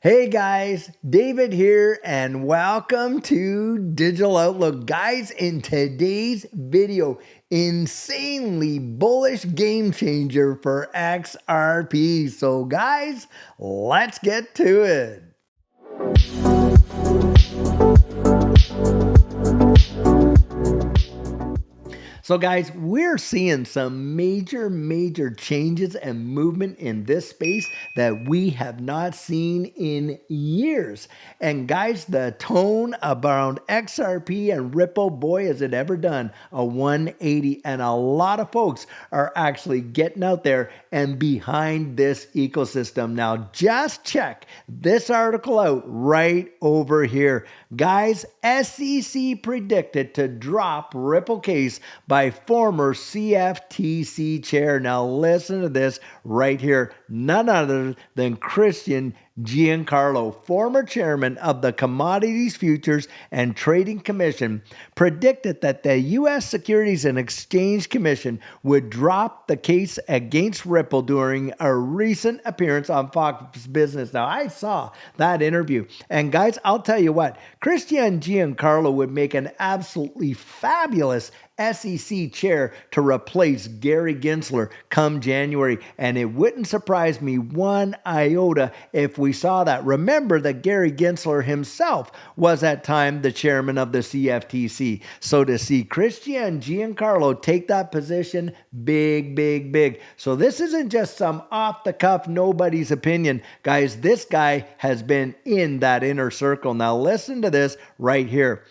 Hey guys, David here and welcome to Digital Outlook. Guys, in today's video, insanely bullish game changer for XRP. So guys, let's get to it. So guys, we're seeing some major changes and movement in this space that we have not seen in years. And guys, the tone around XRP and Ripple, boy, has it ever done a 180. And a lot of folks are actually getting out there and behind this ecosystem. Now, just check this article out right over here. Guys, SEC predicted to drop Ripple case by former CFTC chair. Now listen to this right here. None other than Christian Giancarlo, former chairman of the Commodities Futures and Trading Commission, predicted that the U.S. Securities and Exchange Commission would drop the case against Ripple during a recent appearance on Fox Business. Now, I saw that interview. And guys, I'll tell you what, Christian Giancarlo would make an absolutely fabulous SEC chair to replace Gary Gensler come January. And it wouldn't surprise me one iota if we saw that. Remember that Gary Gensler himself was at time the chairman of the CFTC. So to see Christian Giancarlo take that position, big. So this isn't just some off the cuff, nobody's opinion. Guys, this guy has been in that inner circle. Now listen to this right here.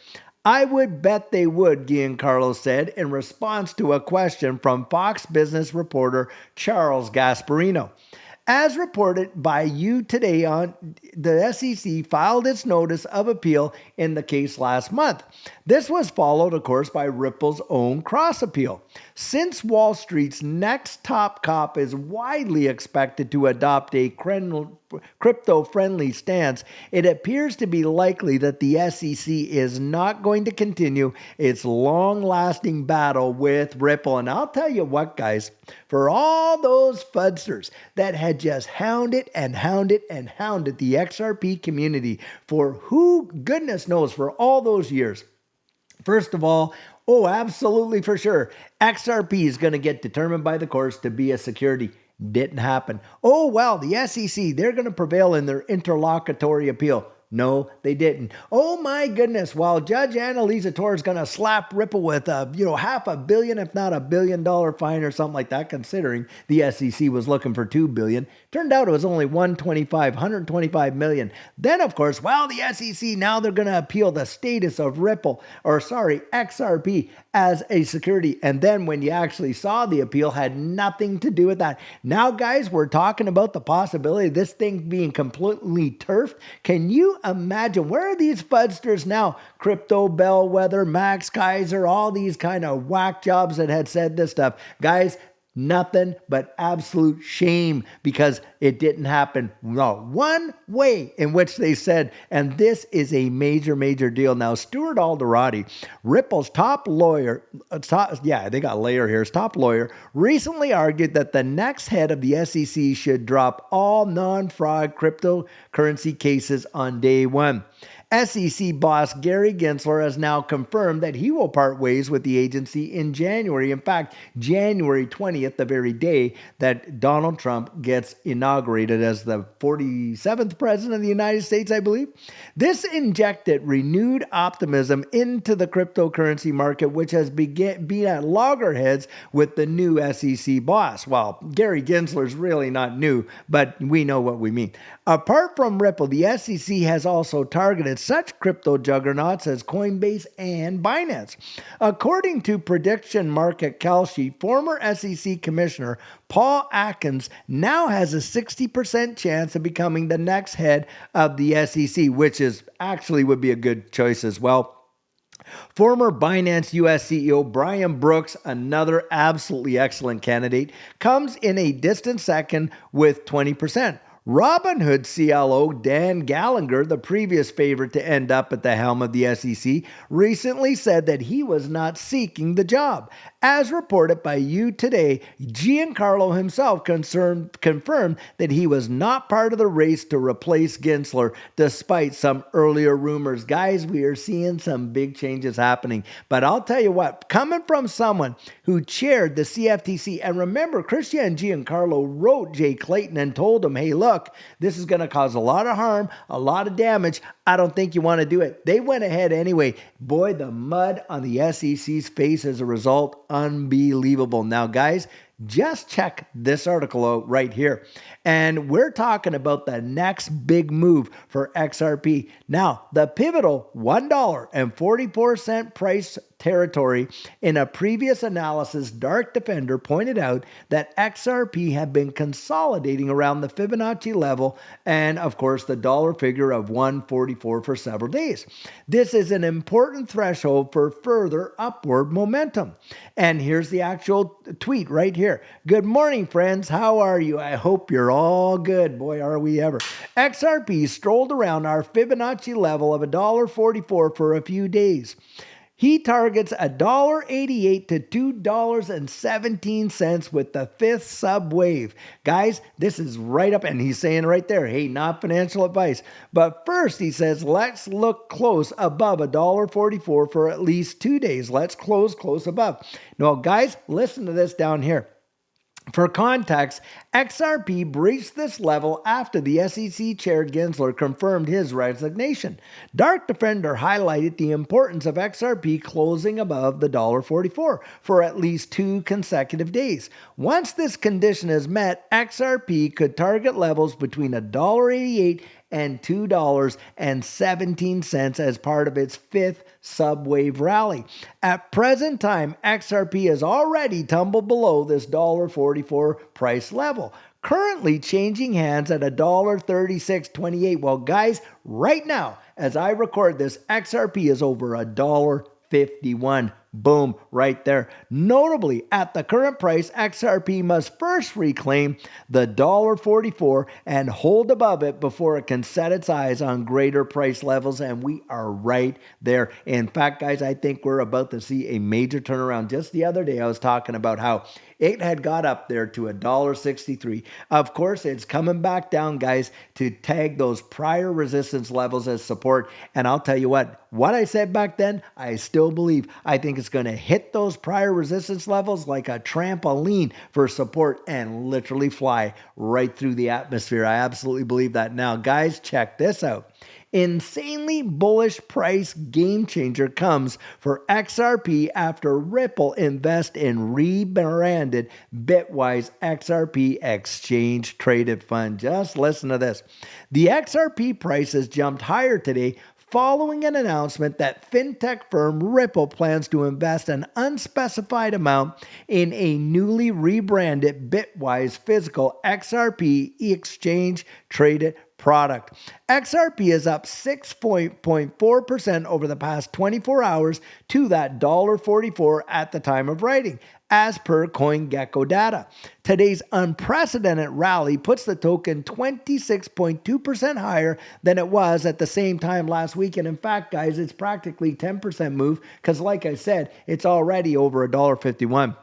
I would bet they would, Giancarlo said in response to a question from Fox Business reporter Charles Gasparino. As reported by you today, the SEC filed its notice of appeal in the case last month. This was followed, of course, by Ripple's own cross appeal. Since Wall Street's next top cop is widely expected to adopt a crypto-friendly stance, it appears to be likely that the SEC is not going to continue its long-lasting battle with Ripple. And I'll tell you what, guys, for all those fudsters that had just hounded the XRP community for goodness knows, for all those years. First of all, oh, absolutely for sure, XRP is going to get determined by the courts to be a security. Didn't happen. Oh, well, the SEC, they're going to prevail in their interlocutory appeal. No, they didn't. Oh my goodness. Well, Judge Annalisa Torres is going to slap Ripple with $500 million, if not $1 billion fine or something like that, considering the SEC was looking for $2 billion. Turned out it was only $125 million. Then, of course, well, the SEC, now they're going to appeal the status of XRP as a security. And then when you actually saw the appeal, had nothing to do with that. Now, guys, we're talking about the possibility of this thing being completely turfed. Can you imagine? Where are these fudsters now? Crypto Bellwether, Max Kaiser, all these kind of whack jobs that had said this stuff. Guys, nothing but absolute shame because it didn't happen. No, one way in which they said, and this is a major deal. Now, Stuart Alderati, Ripple's top lawyer, top lawyer, recently argued that the next head of the SEC should drop all non-fraud cryptocurrency cases on day one. SEC boss Gary Gensler has now confirmed that he will part ways with the agency in January. In fact, January 20th, the very day that Donald Trump gets inaugurated as the 47th president of the United States, I believe. This injected renewed optimism into the cryptocurrency market, which has been at loggerheads with the new SEC boss. Well, Gary Gensler's really not new, but we know what we mean. Apart from Ripple, the SEC has also targeted such crypto juggernauts as Coinbase and Binance. According to prediction market Kalshi, former SEC Commissioner Paul Atkins now has a 60% chance of becoming the next head of the SEC, which is actually would be a good choice as well. Former Binance US CEO Brian Brooks, another absolutely excellent candidate, comes in a distant second with 20%. Robinhood CLO Dan Gallagher, the previous favorite to end up at the helm of the SEC, recently said that he was not seeking the job. As reported by You Today, Giancarlo himself confirmed that he was not part of the race to replace Gensler, despite some earlier rumors. Guys, we are seeing some big changes happening. But I'll tell you what, coming from someone who chaired the CFTC, and remember, Christian Giancarlo wrote Jay Clayton and told him, hey, look, this is going to cause a lot of harm, a lot of damage. I don't think you want to do it. They went ahead anyway. Boy, the mud on the SEC's face as a result, unbelievable. Now, guys, just check this article out right here. And we're talking about the next big move for XRP. Now, the pivotal $1.44 price territory. In a previous analysis, Dark Defender pointed out that XRP had been consolidating around the Fibonacci level and, of course, the dollar figure of 144 for several days. This is an important threshold for further upward momentum. And here's the actual tweet right here. Good morning, friends. How are you? I hope you're all good. Boy, are we ever. XRP strolled around our Fibonacci level of $1.44 for a few days. He targets $1.88 to $2.17 with the fifth sub wave. Guys, this is right up, and he's saying right there, hey, not financial advice. But first, he says, let's look close above $1.44 for at least 2 days. Let's close above. Now, guys, listen to this down here. For context, XRP breached this level after the SEC Chair Gensler confirmed his resignation. Dark Defender highlighted the importance of XRP closing above the $1.44 for at least 2 consecutive days. Once this condition is met, XRP could target levels between $1.88 and $2.17 as part of its fifth subwave rally. At present time, XRP has already tumbled below this $1.44 price level, currently changing hands at $1.3628. Well, guys, right now, as I record this, XRP is over $1.51. Boom, right there. Notably, at the current price, XRP must first reclaim the $1.44 and hold above it before it can set its eyes on greater price levels, and we are right there. In fact, guys, I think we're about to see a major turnaround. Just the other day, I was talking about how it had got up there to $1.63. Of course, it's coming back down, guys, to tag those prior resistance levels as support. And I'll tell you what I said back then, I still believe. I think it's going to hit those prior resistance levels like a trampoline for support and literally fly right through the atmosphere. I absolutely believe that. Now, guys, check this out. Insanely bullish price game changer comes for XRP after Ripple invest in rebranded Bitwise XRP exchange traded fund. Just listen to this. The XRP price has jumped higher today following an announcement that fintech firm Ripple plans to invest an unspecified amount in a newly rebranded Bitwise physical XRP exchange traded product. XRP is up 6.4% over the past 24 hours to that $1.44 at the time of writing, as per CoinGecko data. Today's unprecedented rally puts the token 26.2% higher than it was at the same time last week. And in fact, guys, it's practically 10% move because, like I said, it's already over $1.51.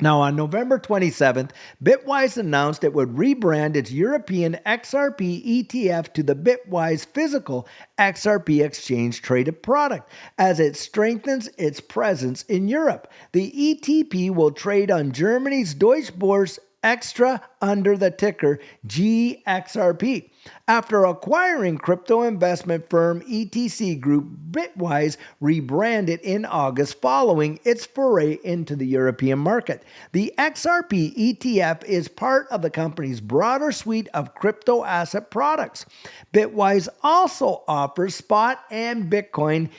Now, on November 27th, Bitwise announced it would rebrand its European XRP ETF to the Bitwise physical XRP exchange traded product as it strengthens its presence in Europe. The ETP will trade on Germany's Deutsche Börse Extra under the ticker GXRP. After acquiring crypto investment firm ETC Group, Bitwise rebranded in August following its foray into the European market. The XRP ETF is part of the company's broader suite of crypto asset products. Bitwise also offers spot and Bitcoin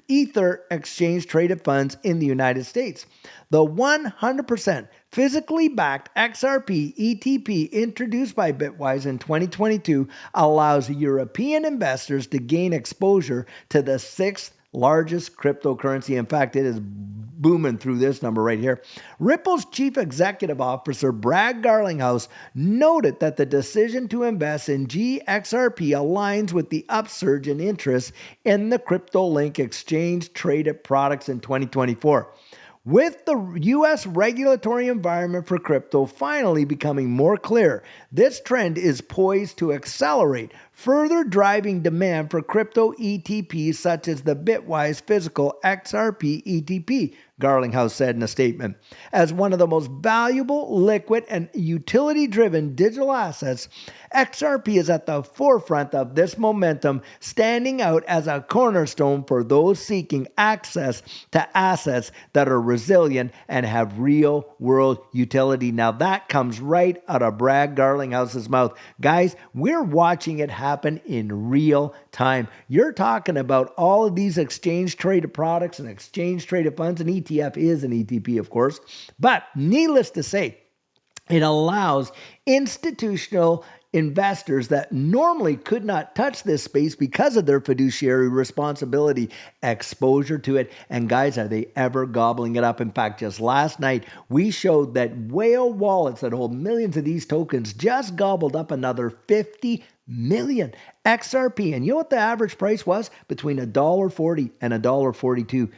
Ether exchange traded funds in the United States. The 100% physically backed XRP ETP introduced by Bitwise in 2022 allows European investors to gain exposure to the sixth largest cryptocurrency. In fact, it is booming through this number right here. Ripple's chief executive officer, Brad Garlinghouse, noted that the decision to invest in GXRP aligns with the upsurge in interest in the crypto link exchange traded products in 2024. With the U.S. regulatory environment for crypto finally becoming more clear, this trend is poised to accelerate, further driving demand for crypto ETPs such as the Bitwise physical XRP ETP, Garlinghouse said in a statement. As one of the most valuable, liquid, and utility-driven digital assets, XRP is at the forefront of this momentum, standing out as a cornerstone for those seeking access to assets that are resilient and have real-world utility. Now that comes right out of Brad Garlinghouse's mouth. Guys, we're watching it happen in real time. You're talking about all of these exchange-traded products and exchange-traded funds. An ETF is an ETP, of course. But needless to say, it allows institutional investors that normally could not touch this space because of their fiduciary responsibility exposure to it. And guys, are they ever gobbling it up? In fact, just last night, we showed that whale wallets that hold millions of these tokens just gobbled up another 50 million XRP. And you know what the average price was? Between $1.40 and $1.42.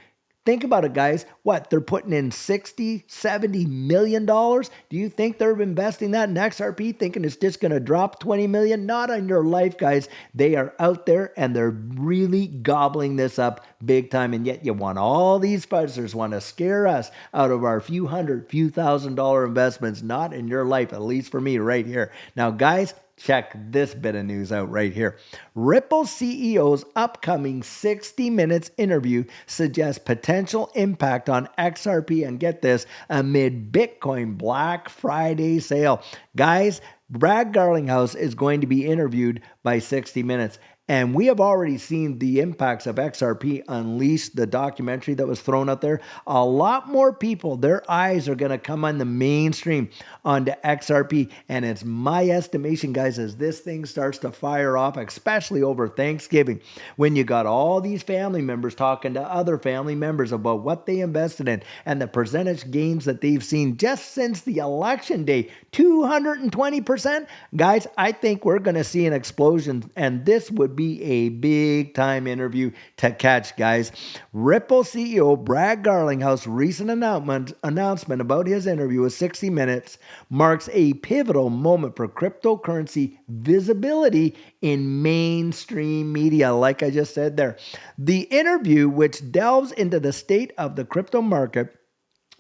Think about it, guys. What? They're putting in $60-70 million? Do you think they're investing that in XRP thinking it's just going to drop 20 million? Not on your life, guys. They are out there and they're really gobbling this up big time. And yet you want all these fuzzers want to scare us out of our few hundred, few $1,000 investments. Not in your life, at least for me right here. Now, guys, check this bit of news out right here. Ripple CEO's upcoming 60 Minutes interview suggests potential impact on XRP, and get this, amid Bitcoin Black Friday sale. Guys, Brad Garlinghouse is going to be interviewed by 60 Minutes. And we have already seen the impacts of XRP Unleashed, the documentary that was thrown out there. A lot more people, their eyes are going to come on the mainstream onto XRP. And it's my estimation, guys, as this thing starts to fire off, especially over Thanksgiving, when you got all these family members talking to other family members about what they invested in and the percentage gains that they've seen just since the election day, 220%. Guys, I think we're going to see an explosion, and this would be a big time interview to catch, guys. Ripple CEO Brad Garlinghouse recent announcement about his interview with 60 Minutes marks a pivotal moment for cryptocurrency visibility in mainstream media, like I just said there. The interview, which delves into the state of the crypto market,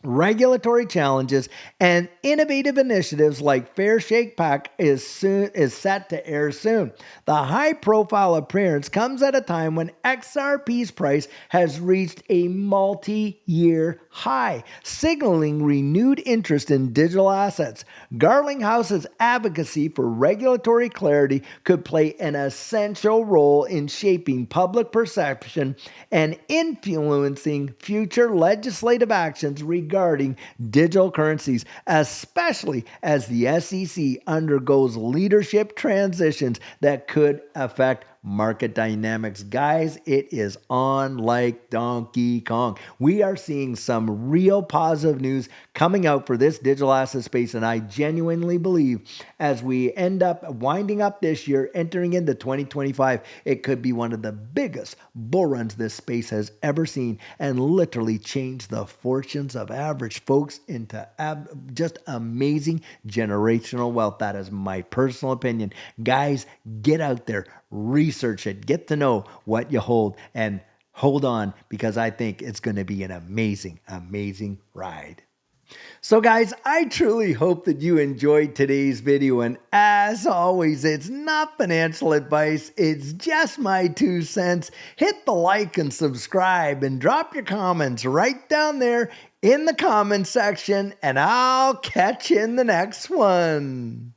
regulatory challenges, and innovative initiatives like Fair Shake Pack is set to air soon. The high-profile appearance comes at a time when XRP's price has reached a multi-year high, signaling renewed interest in digital assets. Garlinghouse's advocacy for regulatory clarity could play an essential role in shaping public perception and influencing future legislative actions regarding digital currencies, especially as the SEC undergoes leadership transitions that could affect market dynamics. Guys, it is on like Donkey Kong. We are seeing some real positive news coming out for this digital asset space, and I genuinely believe as we end up winding up this year, entering into 2025, it could be one of the biggest bull runs this space has ever seen, and literally change the fortunes of average folks into just amazing generational wealth. That is my personal opinion. Guys, get out there, research it, get to know what you hold, and hold on, because I think it's going to be an amazing, amazing ride. So guys, I truly hope that you enjoyed today's video, and as always, it's not financial advice, it's just my 2 cents. Hit the like and subscribe and drop your comments right down there in the comment section, and I'll catch you in the next one.